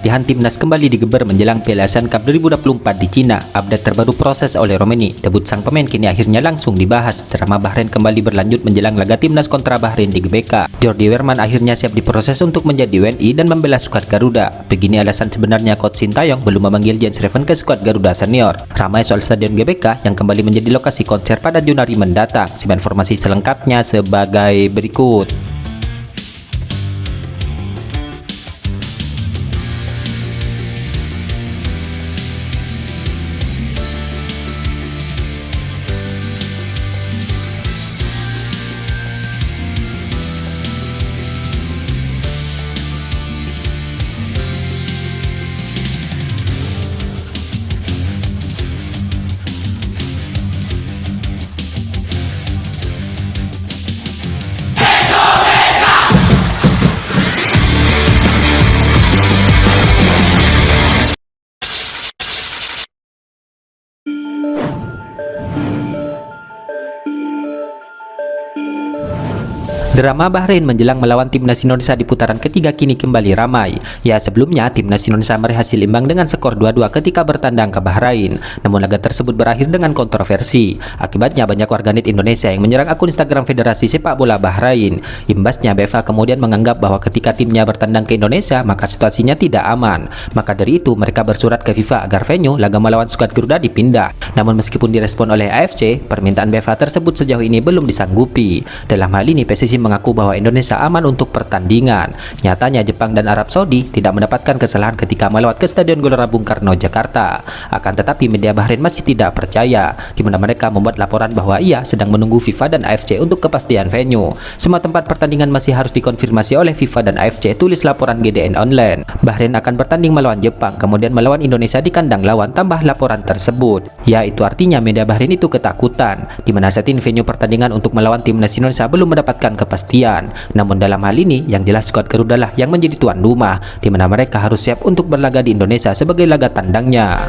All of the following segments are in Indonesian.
latihan timnas kembali digeber menjelang Piala Asian Cup 2024 di Cina. Update terbaru proses oleh Romeni. Debut sang pemain kini akhirnya langsung dibahas. Drama Bahrain kembali berlanjut menjelang laga timnas kontra Bahrain di GBK. Jordi Weerman akhirnya siap diproses untuk menjadi WNI dan membela skuad Garuda. Begini alasan sebenarnya Coach Sintayong belum memanggil Jens Reven ke skuad Garuda Senior. Ramai soal stadion GBK yang kembali menjadi lokasi konser pada Januari mendatang. Simak informasi selengkapnya sebagai berikut. Drama Bahrain menjelang melawan timnas Indonesia di putaran ketiga kini kembali ramai. Ya, sebelumnya timnas Indonesia meraih hasil imbang dengan skor 2-2 ketika bertandang ke Bahrain. Namun laga tersebut berakhir dengan kontroversi. Akibatnya banyak warganet Indonesia yang menyerang akun Instagram Federasi Sepak Bola Bahrain. Imbasnya BFA kemudian menganggap bahwa ketika timnya bertandang ke Indonesia maka situasinya tidak aman. Maka dari itu mereka bersurat ke FIFA agar venue laga melawan skuad Garuda dipindah. Namun meskipun direspon oleh AFC, permintaan BFA tersebut sejauh ini belum disanggupi. Dalam hal ini PSSI mengaku bahwa Indonesia aman untuk pertandingan. Nyatanya Jepang dan Arab Saudi tidak mendapatkan kesalahan ketika melewat ke Stadion Gelora Bung Karno, Jakarta. Akan tetapi media Bahrain masih tidak percaya, di mana mereka membuat laporan bahwa ia sedang menunggu FIFA dan AFC untuk kepastian venue. Semua tempat pertandingan masih harus dikonfirmasi oleh FIFA dan AFC, tulis laporan GDN Online. Bahrain akan bertanding melawan Jepang, kemudian melawan Indonesia di kandang lawan, tambah laporan tersebut. Ya, itu artinya media Bahrain itu ketakutan, di mana saat ini venue pertandingan untuk melawan timnas Indonesia belum mendapatkan kepastian. Namun dalam hal ini yang jelas skuad Garuda lah yang menjadi tuan rumah, di mana mereka harus siap untuk berlaga di Indonesia sebagai laga tandangnya.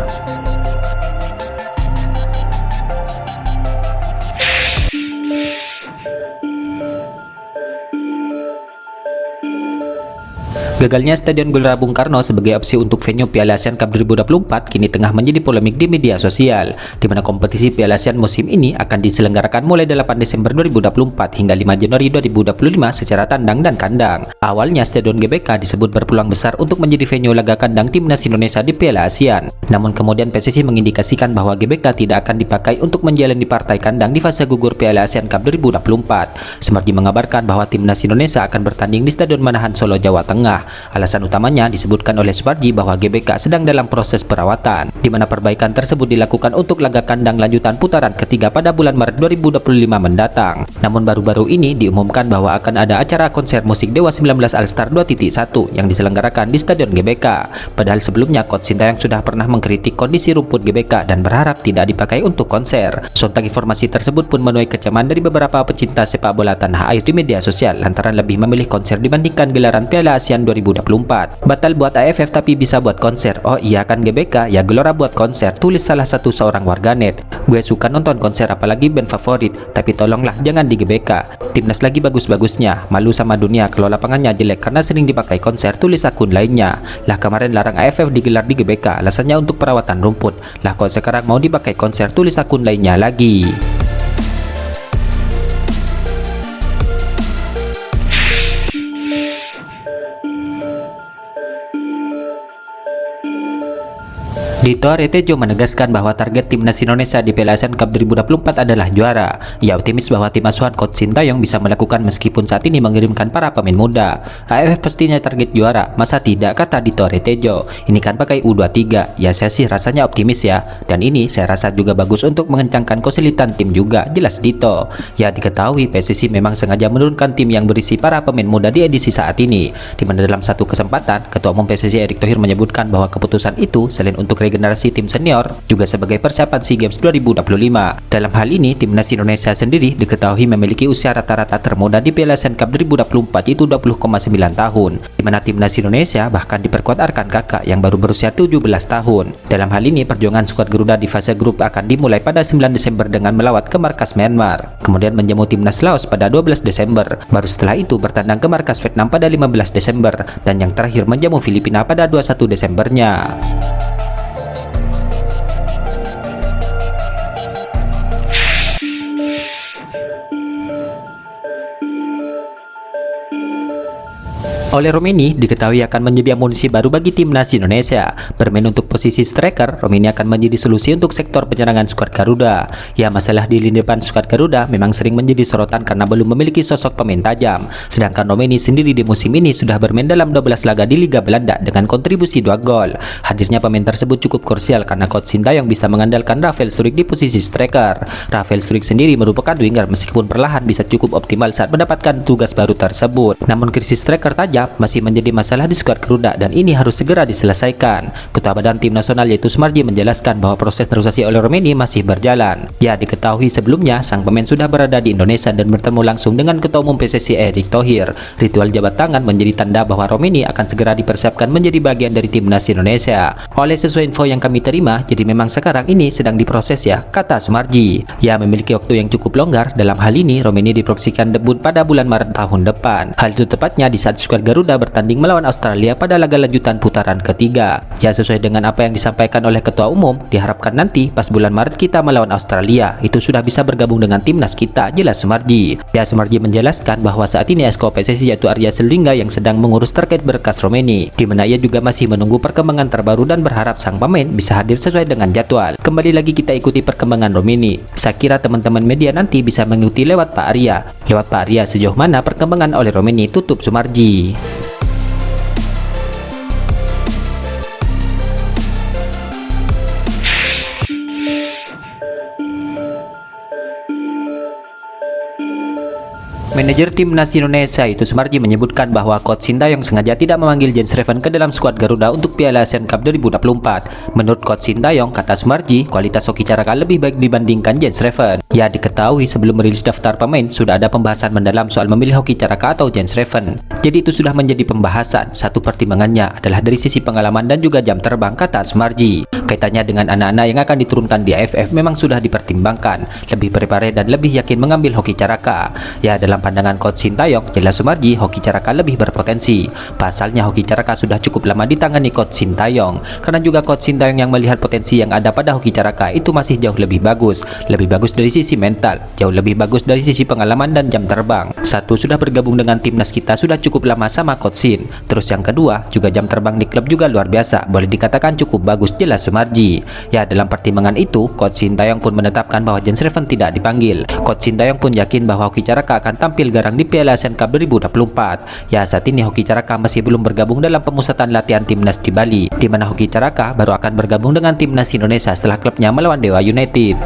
Gagalnya Stadion Gelora Bung Karno sebagai opsi untuk venue Piala ASEAN Cup 2024 kini tengah menjadi polemik di media sosial, di mana kompetisi Piala ASEAN musim ini akan diselenggarakan mulai 8 Desember 2024 hingga 5 Januari 2025 secara tandang dan kandang. Awalnya Stadion GBK disebut berpeluang besar untuk menjadi venue laga kandang timnas Indonesia di Piala ASEAN. Namun kemudian PSSI mengindikasikan bahwa GBK tidak akan dipakai untuk menjalani partai kandang di fase gugur Piala ASEAN Cup 2024. Semardi mengabarkan bahwa timnas Indonesia akan bertanding di Stadion Manahan Solo, Jawa Tengah. Alasan utamanya disebutkan oleh Suparji bahwa GBK sedang dalam proses perawatan, di mana perbaikan tersebut dilakukan untuk laga kandang lanjutan putaran ketiga pada bulan Maret 2025 mendatang. Namun baru-baru ini diumumkan bahwa akan ada acara konser musik Dewa 19 All Star 2.1 yang diselenggarakan di Stadion GBK. Padahal sebelumnya Coach Sintayong sudah pernah mengkritik kondisi rumput GBK dan berharap tidak dipakai untuk konser. Sontak informasi tersebut pun menuai kecaman dari beberapa pecinta sepak bola tanah air di media sosial lantaran lebih memilih konser dibandingkan gelaran Piala ASEAN 2024. Batal buat AFF tapi bisa buat konser. Oh iya kan GBK, ya Gelora buat konser, tulis salah satu seorang warganet. Gue suka nonton konser apalagi band favorit, tapi tolonglah jangan di GBK. Timnas lagi bagus-bagusnya, malu sama dunia kalau lapangannya jelek karena sering dipakai konser, tulis akun lainnya. Lah kemarin larang AFF digelar di GBK, alasannya untuk perawatan rumput. Lah kok sekarang mau dipakai konser, tulis akun lainnya lagi. Dito Aryo menegaskan bahwa target timnas Indonesia di Piala ASEAN Cup 2024 adalah juara. Ia optimis bahwa tim asuhan Coach Sintayong bisa melakukan meskipun saat ini mengirimkan para pemain muda. AFF pastinya target juara, masa tidak, kata Dito Aryo. Ini kan pakai U23, ya saya sih rasanya optimis ya. Dan ini saya rasa juga bagus untuk mengencangkan kesulitan tim juga, jelas Dito. Ya diketahui PSSI memang sengaja menurunkan tim yang berisi para pemain muda di edisi saat ini. Di mana dalam satu kesempatan, Ketua Umum PSSI Erick Thohir menyebutkan bahwa keputusan itu selain untuk regenerasi tim senior, juga sebagai persiapan SEA Games 2025. Dalam hal ini, timnas Indonesia sendiri diketahui memiliki usia rata-rata termuda di Piala ASEAN Cup 2024 yaitu 20,9 tahun, di mana timnas Indonesia bahkan diperkuat rekan kakak yang baru berusia 17 tahun. Dalam hal ini, perjuangan skuad Garuda di fase grup akan dimulai pada 9 Desember dengan melawat ke markas Myanmar, kemudian menjamu timnas Laos pada 12 Desember. Baru setelah itu bertandang ke markas Vietnam pada 15 Desember, dan yang terakhir menjamu Filipina pada 21 Desembernya. Oleh Romeni diketahui akan menjadi amunisi baru bagi timnas Indonesia. Bermain untuk posisi striker, Romeni akan menjadi solusi untuk sektor penyerangan skuad Garuda. Ya, masalah di lini depan skuad Garuda memang sering menjadi sorotan karena belum memiliki sosok pemain tajam. Sedangkan Romeni sendiri di musim ini sudah bermain dalam 12 laga di Liga Belanda dengan kontribusi 2 gol. Hadirnya pemain tersebut cukup krusial karena coach Sintayong bisa mengandalkan Rafael Struijk di posisi striker. Rafael Struijk sendiri merupakan winger meskipun perlahan bisa cukup optimal saat mendapatkan tugas baru tersebut. Namun krisis striker tajam masih menjadi masalah di skuad Garuda dan ini harus segera diselesaikan. Ketua Badan Tim Nasional yaitu Sumarji menjelaskan bahwa proses negosiasi oleh Romeni masih berjalan. Ya, diketahui sebelumnya sang pemain sudah berada di Indonesia dan bertemu langsung dengan Ketua Umum PSSI Erick Thohir. Ritual jabat tangan menjadi tanda bahwa Romeni akan segera dipersiapkan menjadi bagian dari timnas Indonesia. Oleh sesuai info yang kami terima, jadi memang sekarang ini sedang diproses ya, kata Sumarji. Ya, memiliki waktu yang cukup longgar. Dalam hal ini, Romeni diproyeksikan debut pada bulan Maret tahun depan. Hal itu tepatnya di saat skuad Garuda bertanding melawan Australia pada laga lanjutan putaran ketiga. Ya, sesuai dengan apa yang disampaikan oleh Ketua Umum, diharapkan nanti pas bulan Maret kita melawan Australia, itu sudah bisa bergabung dengan timnas kita, jelas Sumarji. Ya, Sumarji menjelaskan bahwa saat ini Esko PSSI yaitu Arya Selingga yang sedang mengurus terkait berkas Romeni, di mana ia juga masih menunggu perkembangan terbaru dan berharap sang pemain bisa hadir sesuai dengan jadwal. Kembali lagi kita ikuti perkembangan Romeni. Saya kira teman-teman media nanti bisa mengikuti lewat Pak Arya. Lewat Pak Arya sejauh mana perkembangan oleh Romeni, tutup Sumarji. Manajer timnas Indonesia itu Sumarji menyebutkan bahwa coach Sintayong sengaja tidak memanggil Jens Reven ke dalam skuad Garuda untuk Piala ASEAN Cup 2024. Menurut coach Sintayong, kata Sumarji, kualitas Hoki Caraka lebih baik dibandingkan Jens Reven. Ya, diketahui sebelum merilis daftar pemain sudah ada pembahasan mendalam soal memilih Hoki Caraka atau Jens Reven. Jadi itu sudah menjadi pembahasan. Satu pertimbangannya adalah dari sisi pengalaman dan juga jam terbang, kata Sumarji. Kaitannya dengan anak-anak yang akan diturunkan di AFF memang sudah dipertimbangkan, lebih prepare dan lebih yakin mengambil Hoki Caraka. Ya, dalam pandangan coach Sintayong, jelas Sumarji, Hoki Caraka lebih berpotensi. Pasalnya Hoki Caraka sudah cukup lama ditangani coach Sintayong, karena juga coach Sintayong yang melihat potensi yang ada pada Hoki Caraka itu masih jauh lebih bagus dari sisi mental, jauh lebih bagus dari sisi pengalaman dan jam terbang. Satu, sudah bergabung dengan timnas kita sudah cukup lama sama coach Sin. Terus yang kedua, juga jam terbang di klub juga luar biasa, boleh dikatakan cukup bagus, jelas Sumarji. Ya, dalam pertimbangan itu, coach Sintayong pun menetapkan bahwa Jens Reven tidak dipanggil. Coach Sintayong pun yakin bahwa Hoki Caraka akan tampil garang di Piala ASEAN Cup 2024. Ya, saat ini Hoki Caraka masih belum bergabung dalam pemusatan latihan timnas di Bali, di mana Hoki Caraka baru akan bergabung dengan timnas Indonesia setelah klubnya melawan Dewa United.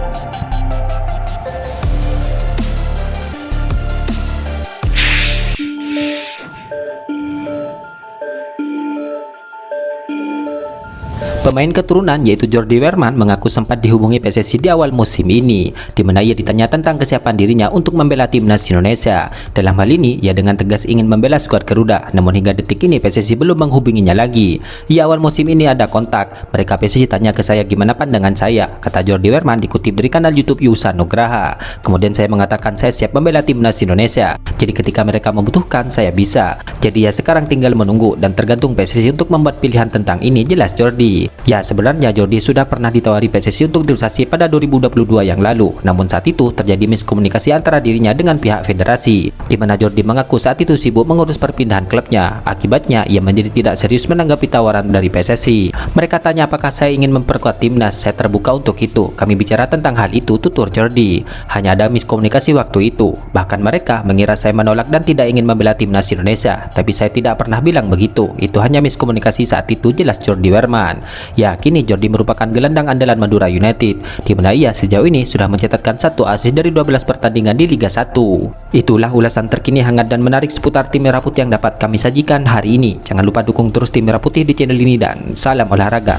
Pemain keturunan yaitu Jordi Weerman mengaku sempat dihubungi PSSI di awal musim ini, di mana ia ditanya tentang kesiapan dirinya untuk membela timnas Indonesia. Dalam hal ini, ia dengan tegas ingin membela skuad Garuda, namun hingga detik ini PSSI belum menghubunginya lagi. Di awal musim ini ada kontak, mereka PSSI tanya ke saya gimana pandangan saya, kata Jordi Weerman dikutip dari kanal YouTube Yusa Nugraha. Kemudian saya mengatakan saya siap membela timnas Indonesia, jadi ketika mereka membutuhkan saya bisa. Jadi ya sekarang tinggal menunggu dan tergantung PSSI untuk membuat pilihan tentang ini, jelas Jordi. Ya, sebenarnya Jordi sudah pernah ditawari PSSI untuk negosiasi pada 2022 yang lalu. Namun saat itu terjadi miskomunikasi antara dirinya dengan pihak federasi, di mana Jordi mengaku saat itu sibuk mengurus perpindahan klubnya. Akibatnya ia menjadi tidak serius menanggapi tawaran dari PSSI. Mereka tanya apakah saya ingin memperkuat timnas, saya terbuka untuk itu. Kami bicara tentang hal itu, tutur Jordi. Hanya ada miskomunikasi waktu itu. Bahkan mereka mengira saya menolak dan tidak ingin membela timnas Indonesia. Tapi saya tidak pernah bilang begitu. Itu hanya miskomunikasi saat itu, jelas Jordi Weerman. Ya, kini Jordi merupakan gelandang andalan Madura United, di mana ia sejauh ini sudah mencatatkan 1 assist dari 12 pertandingan di Liga 1. Itulah ulasan terkini hangat dan menarik seputar tim Merah Putih yang dapat kami sajikan hari ini. Jangan lupa dukung terus tim Merah Putih di channel ini dan salam olahraga.